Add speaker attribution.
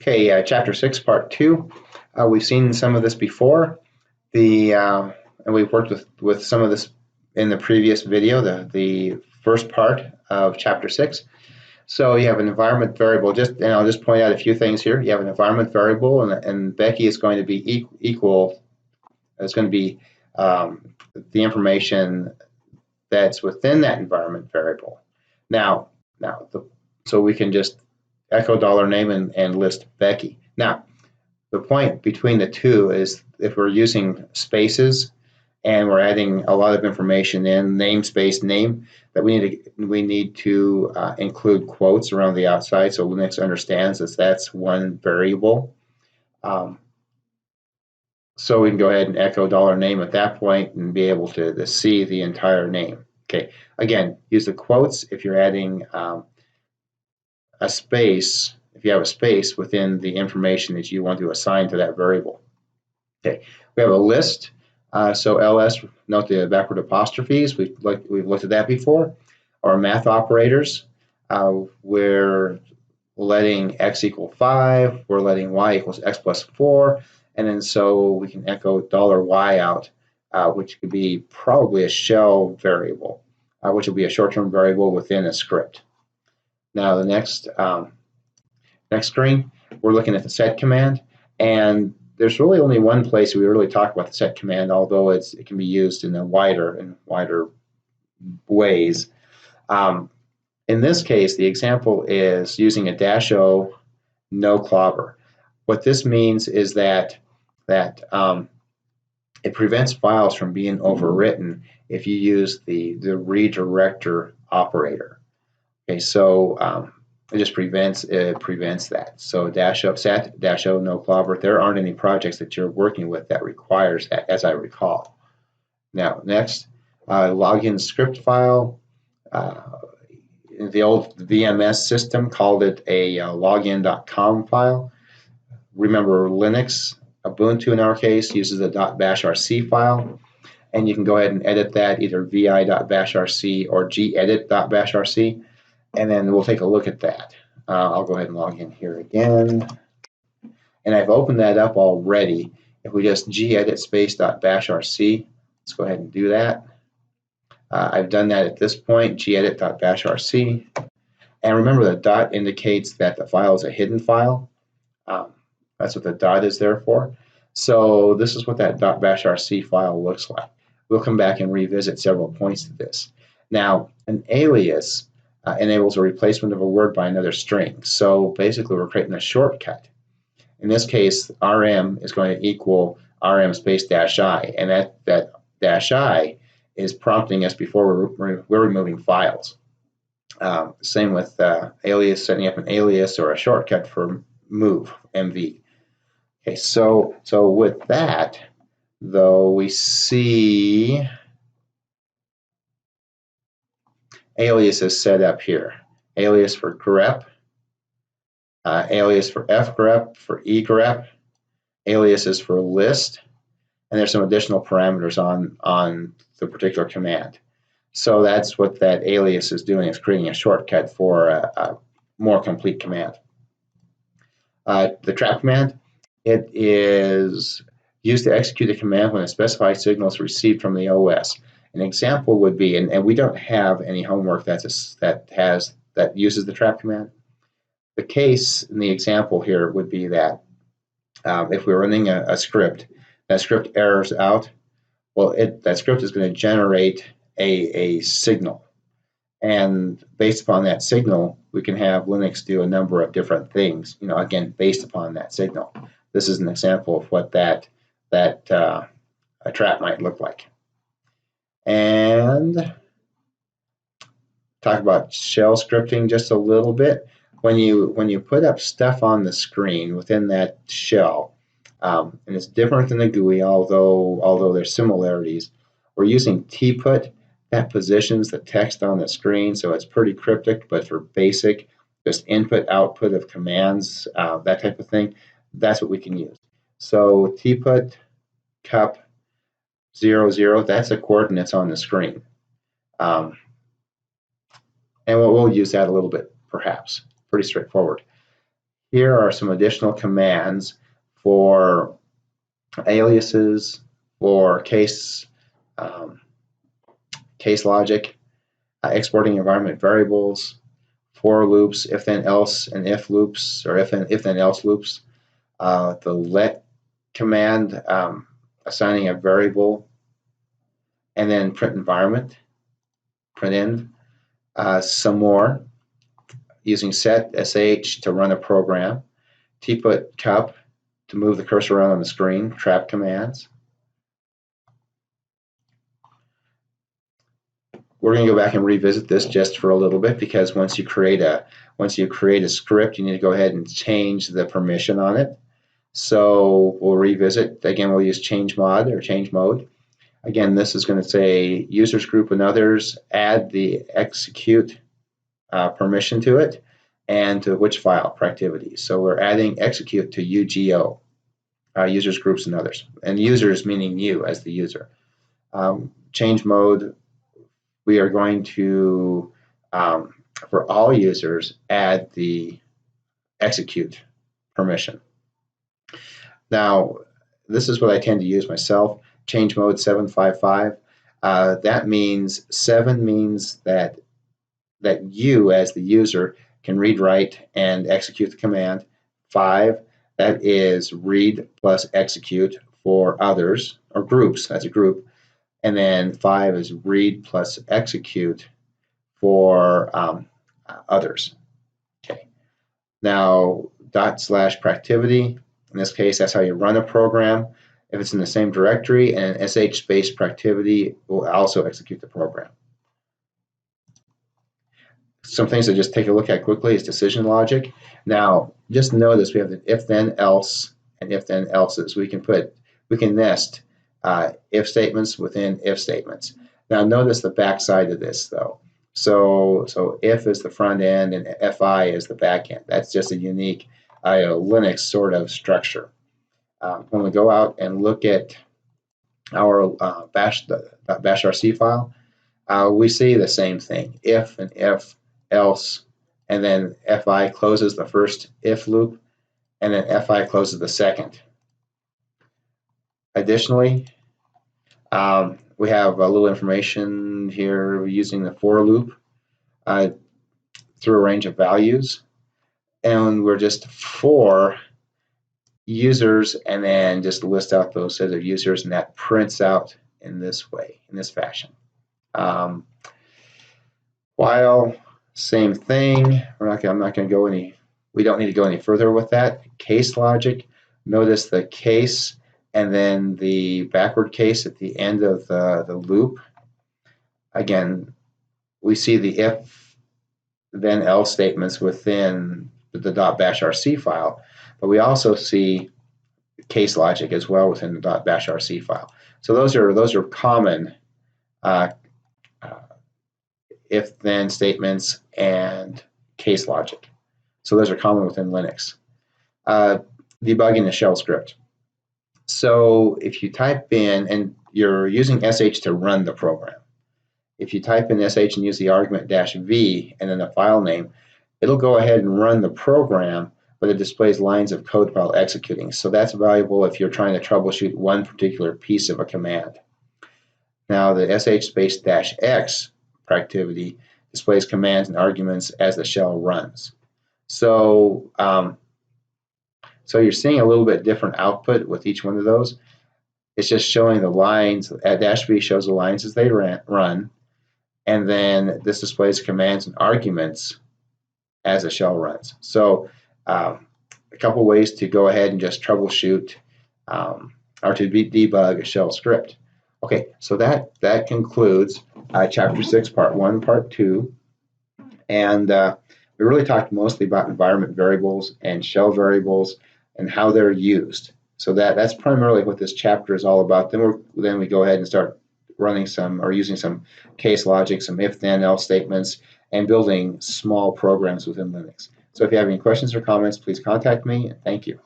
Speaker 1: Okay, Chapter 6, Part 2. We've seen some of this before. And we've worked with some of this in the previous video, the first part of Chapter 6. So you have an environment variable, and I'll just point out a few things here. You have an environment variable, and Becky is going to be equal. It's going to be the information that's within that environment variable. So we can just echo $name and list Becky. Now, the point between the two is if we're using spaces and we're adding a lot of information in namespace name, that we need to include quotes around the outside so Linux understands that that's one variable. So we can go ahead and echo $name at that point and be able to see the entire name. Okay, again, use the quotes if you're adding a space, if you have a space within the information that you want to assign to that variable. Okay, we have a list. So ls, note the backward apostrophes. We've looked at that before. Our math operators, we're letting x equal 5. We're letting y equals x plus 4. And then so we can echo $y out, which could be probably a shell variable, which will be a short-term variable within a script. Now the next screen, we're looking at the set command, and there's really only one place we really talk about the set command, although it can be used in wider ways. In this case, the example is using a -o no clobber. What this means is that it prevents files from being overwritten if you use the redirector operator. Okay, so it just prevents that. So set -o no clobber. There aren't any projects that you're working with that requires that, as I recall. Now next, login script file. The old VMS system called it a login.com file. Remember, Linux, Ubuntu in our case, uses a .bashrc file, and you can go ahead and edit that either vi.bashrc or gedit.bashrc. And then we'll take a look at that. I'll go ahead and log in here again. And I've opened that up already. If we just gedit space.bashrc, let's go ahead and do that. I've done that at this point, gedit.bashrc. And remember, the dot indicates that the file is a hidden file. That's what the dot is there for. So this is what that .bashrc file looks like. We'll come back and revisit several points to this. Now, an alias enables a replacement of a word by another string. So basically, we're creating a shortcut. In this case, rm is going to equal rm space -i, and that -i is prompting us before we're removing files. Same with alias, setting up an alias or a shortcut for move, mv. Okay, so with that, though, we see aliases set up here. Alias for grep, alias for fgrep, for egrep, aliases for list, and there's some additional parameters on the particular command. So that's what that alias is doing, is creating a shortcut for a more complete command. The trap command, it is used to execute a command when a specified signal is received from the OS. An example would be, and we don't have any homework that uses the trap command. The case in the example here would be that if we're running a script, that script errors out. Well, that script is going to generate a signal, and based upon that signal, we can have Linux do a number of different things. Again, based upon that signal. This is an example of what a trap might look like. And talk about shell scripting just a little bit. When you put up stuff on the screen within that shell, and it's different than the GUI, although there's similarities. We're using tput. That positions the text on the screen, so it's pretty cryptic, but for basic, just input, output of commands, that type of thing, that's what we can use. So tput cup 00, that's the coordinates on the screen. And we'll use that a little bit, perhaps. Pretty straightforward. Here are some additional commands for aliases, for case logic, exporting environment variables, for loops, if then else and if loops, or if then else loops. The let command, assigning a variable, and then print environment, print end. Some more, using set sh to run a program, tput cup to move the cursor around on the screen, trap commands. We're going to go back and revisit this just for a little bit, because once you create a script, you need to go ahead and change the permission on it. So we'll revisit. Again, we'll use change mode. Again, this is going to say users group and others, add the execute permission to it, and to which file, Productivity. So we're adding execute to UGO, users groups and others, and users meaning you as the user. Change mode, we are going to, for all users, add the execute permission. Now, this is what I tend to use myself. Change mode 755. That means 7 means that you as the user can read, write, and execute the command. 5, that is read plus execute for others or groups as a group. And then 5 is read plus execute for others. Okay. Now /productivity. In this case, that's how you run a program. If it's in the same directory, and sh space productivity will also execute the program. Some things to just take a look at quickly is decision logic. Now, just notice we have the if then else and if then else's. We can nest if statements within if statements. Now, notice the back side of this though. So if is the front end and fi is the back end. That's just a unique Linux sort of structure. When we go out and look at our bashrc file, we see the same thing. If and if, else, and then fi closes the first if loop, and then fi closes the second. Additionally, we have a little information here using the for loop through a range of values, and we're just for users, and then just list out those sets of users, and that prints out in this way, in this fashion. While same thing, I'm not going to go any. We don't need to go any further with that. Case logic. Notice the case and then the backward case at the end of the loop. Again, we see the if then else statements within the .bashrc file, but we also see case logic as well within the .bashrc file. So those are common if then statements and case logic. So those are common within Linux. Debugging the shell script. So if you type in, and you're using sh to run the program, if you type in sh and use the argument -v and then the file name, it'll go ahead and run the program, but it displays lines of code while executing. So that's valuable if you're trying to troubleshoot one particular piece of a command. Now the sh space -x productivity displays commands and arguments as the shell runs. So so you're seeing a little bit different output with each one of those. It's just showing the lines. -v shows the lines as they run, and then this displays commands and arguments as the shell runs. So a couple ways to go ahead and just troubleshoot or to debug a shell script. Okay, so that concludes Chapter 6, Part 1, Part 2. And we really talked mostly about environment variables and shell variables and how they're used. So that's primarily what this chapter is all about. Then we go ahead and start running some or using some case logic, some if then else statements, and building small programs within Linux. So if you have any questions or comments, please contact me. Thank you.